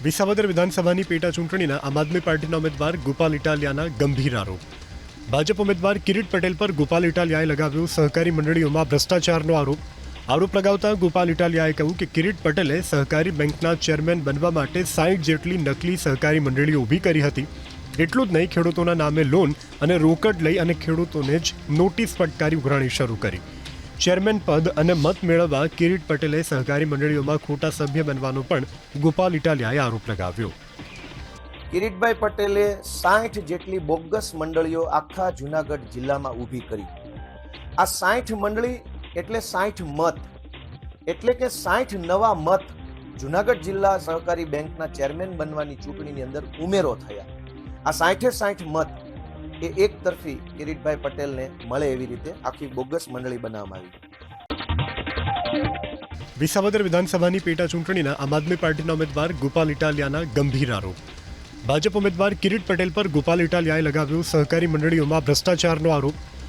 વિસાવદર વિધાનસભાની પેટા ચૂંટણીના આમ આદમી પાર્ટીના ઉમેદવાર ગોપાલ ઇટાલિયાના ગંભીર આરોપ. ભાજપ ઉમેદવાર કિરીટ પટેલ પર ગોપાલ ઇટાલિયાએ લગાવ્યો સહકારી મંડળીઓમાં ભ્રષ્ટાચારનો આરોપ લગાવતા ગોપાલ ઇટાલિયાએ કહ્યું કે કિરીટ પટેલે સહકારી બેંકના ચેરમેન બનવા માટે 60 જેટલી નકલી સહકારી મંડળીઓ ઊભી કરી હતી. એટલું જ નહીં, ખેડૂતોના નામે લોન અને રોકડ લઈ અને ખેડૂતોને જ નોટિસ ફટકારી ઉઘરાણી શરૂ કરી. ચેરમેન પદ અને મત મેળવવા કિરીટ પટેલે સહકારી મંડળીઓમાં ખોટા સભ્ય બનવાનો પણ ગોપાલ ઇટાલિયાએ આરોપ લગાવ્યો. કિરીટભાઈ પટેલે 60 જેટલી બોગસ મંડળીઓ આખા જૂનાગઢ જિલ્લામાં ઊભી કરી. આ 60 મંડળી એટલે 60 મત, એટલે કે 60 નવા મત જૂનાગઢ જિલ્લા સહકારી બેંકના ચેરમેન બનવાની ચૂંટણીની અંદર ઉમેરો થયા. આ 60 મત એ એક તરફી કિરીટભાઈ પટેલને મળે એવી રીતે આખી બોગસ મંડળી બનાવવામાં આવી. વિસાવદર વિધાનસભાની પેટા ચૂંટણીના આમ આદમી પાર્ટીના ઉમેદવાર ગોપાલ ઇટાલિયાના ગંભીર આરોપ. ભાજપ ઉમેદવાર કિરીટ પટેલ પર ગોપાલ ઇટાલિયાએ લગાવ્યો સહકારી મંડળીઓમાં ભ્રષ્ટાચારનો આરોપ